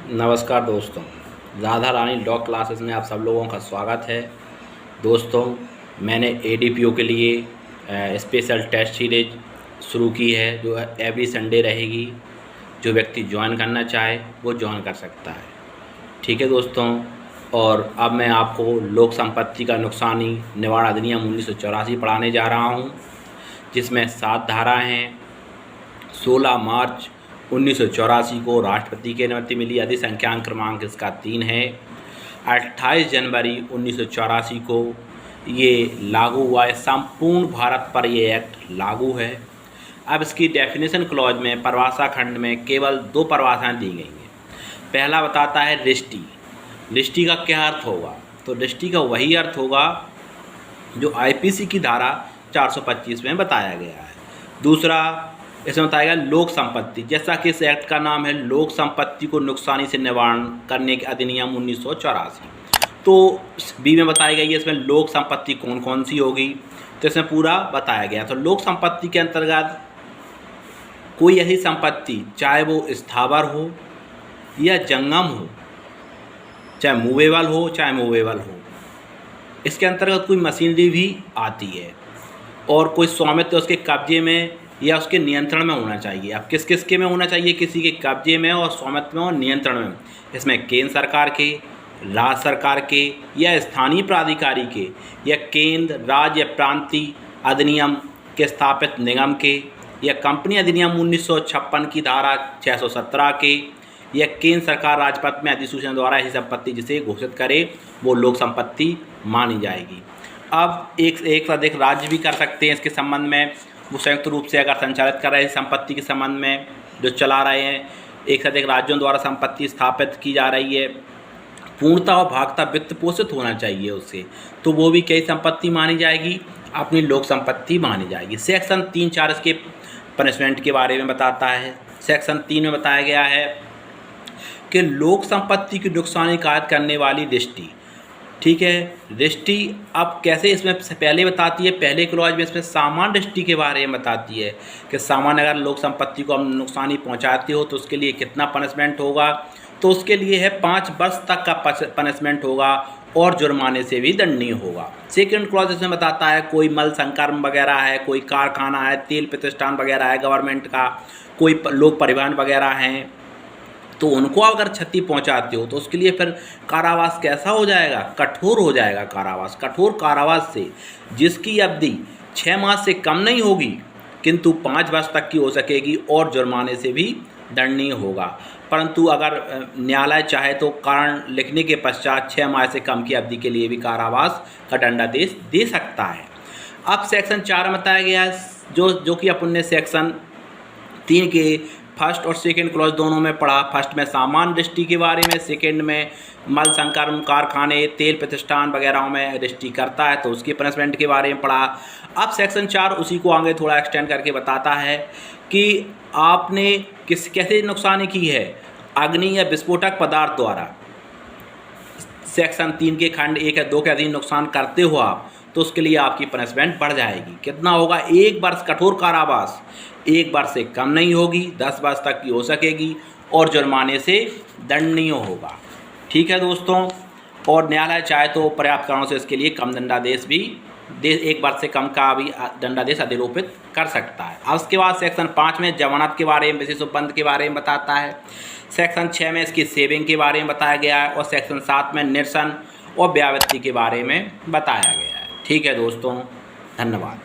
नमस्कार दोस्तों, Radha Rani law classes में आप सब लोगों का स्वागत है। दोस्तों, मैंने एडीपीओ के लिए स्पेशल टेस्ट सीरीज शुरू की है जो एवरी संडे रहेगी। जो व्यक्ति ज्वाइन करना चाहे वो ज्वाइन कर सकता है। ठीक है दोस्तों, और अब मैं आपको लोक संपत्ति का नुकसानी निवारण अधिनियम 1984 पढ़ाने जा रहा हूँ, जिसमें 7 धाराएँ हैं। 16 मार्च 1984 को राष्ट्रपति की अनुमति मिली। अधिसंख्याक क्रमांक इसका 3 है। 28 जनवरी 1984 को ये लागू हुआ है। संपूर्ण भारत पर ये एक्ट लागू है। अब इसकी डेफिनेशन क्लॉज में परिभाषा खंड में केवल 2 परिभाषाएं दी गई हैं। पहला बताता है रिष्टि। रिष्टि का क्या अर्थ होगा? तो रिष्टि का वही अर्थ होगा जो आईपीसी की धारा 425 में बताया गया है। दूसरा इसमें बताएगा लोक संपत्ति, जैसा कि इस एक्ट का नाम है लोक संपत्ति को नुकसानी से निवारण करने के अधिनियम 1984। तो बी में बताई गई है इसमें लोक संपत्ति कौन कौन सी होगी, तो इसमें पूरा बताया गया। तो लोक संपत्ति के अंतर्गत कोई ऐसी संपत्ति, चाहे वो स्थावर हो या जंगम हो, चाहे मूवेबल हो चाहे मूवेबल हो, इसके अंतर्गत कोई मशीनरी भी आती है और कोई स्वामित्व उसके कब्जे में या उसके नियंत्रण में होना चाहिए। अब किस किस के में होना चाहिए? किसी के कब्जे में और स्वामित्व में और नियंत्रण में। इसमें केंद्र सरकार के, राज्य सरकार के या स्थानीय प्राधिकारी के, या केंद्र, राज्य या प्रांतीय अधिनियम के स्थापित निगम के, या कंपनी अधिनियम 1956 की धारा 617 के, या केंद्र सरकार राजपत्र में अधिसूचना द्वारा ऐसी संपत्ति जिसे घोषित करे वो लोक संपत्ति मानी जाएगी। अब एक से अधिक राज्य भी कर सकते हैं इसके संबंध में। वो संयुक्त रूप से अगर संचालित कर रहे हैं संपत्ति के संबंध में जो चला रहे हैं, एक से अधिक राज्यों द्वारा संपत्ति स्थापित की जा रही है, पूर्णता और भागता वित्त पोषित होना चाहिए उससे, तो वो भी कई संपत्ति मानी जाएगी, अपनी लोक संपत्ति मानी जाएगी। सेक्शन 3-4 इसके पनिशमेंट के बारे में बताता है। सेक्शन 3 में बताया गया है कि लोक संपत्ति की नुकसानी कायद करने वाली रिष्टि। ठीक है, रिष्टि अब कैसे इसमें पहले बताती है, पहले क्लॉज में इसमें सामान्य रिष्टि के बारे में बताती है कि सामान्य अगर लोक संपत्ति को हम नुकसानी पहुंचाते हो तो उसके लिए कितना पनिशमेंट होगा। तो उसके लिए है 5 वर्ष तक का पनिशमेंट होगा और जुर्माने से भी दंडनीय होगा। सेकेंड क्लॉज इसमें बताता है कोई मल संकर्म वगैरह है, कोई कारखाना है, तेल प्रतिष्ठान वगैरह है गवर्नमेंट का, कोई लोक परिवहन वगैरह हैं, तो उनको अगर क्षति पहुंचाते हो तो उसके लिए फिर कारावास कैसा हो जाएगा? कठोर हो जाएगा कारावास। कठोर कारावास से जिसकी अवधि 6 मास से कम नहीं होगी किंतु 5 वर्ष तक की हो सकेगी और जुर्माने से भी दंडनीय होगा। परंतु अगर न्यायालय चाहे तो कारण लिखने के पश्चात 6 माह से कम की अवधि के लिए भी कारावास का दंडादेश दे सकता है। अब सेक्शन 4 में बताया गया जो कि अपन ने सेक्शन 3 के फर्स्ट और सेकेंड क्लॉज दोनों में पढ़ा। फर्स्ट में सामान्य रिष्टि के बारे में, सेकेंड में मल संकर्म, कारखाने, तेल प्रतिष्ठान वगैरह में रिष्टि करता है तो उसकी पनिशमेंट के बारे में पढ़ा। अब सेक्शन 4 उसी को आगे थोड़ा एक्सटेंड करके बताता है कि आपने कैसे नुकसानी की है अग्नि या विस्फोटक पदार्थ द्वारा। सेक्शन 3 के खंड 1 या 2 के अधीन नुकसान करते हो आप तो उसके लिए आपकी पनिशमेंट बढ़ जाएगी। कितना होगा? 1 वर्ष कठोर कारावास, 1 वर्ष से कम नहीं होगी, 10 वर्ष तक की हो सकेगी और जुर्माने से दंडनीय होगा। ठीक है दोस्तों, और न्यायालय चाहे तो पर्याप्त कारणों से इसके लिए कम दंडादेश भी 1 वर्ष से कम का भी दंडादेश अधिरोपित कर सकता है। अब उसके बाद सेक्शन 5 में जमानत के बारे में, विशेष उपबंध के बारे में बताता है। सेक्शन 6 में इसकी सेविंग के बारे में बताया गया है और सेक्शन 7 में निरसन और व्यावृत्ति के बारे में बताया गया है। ठीक है दोस्तों, धन्यवाद।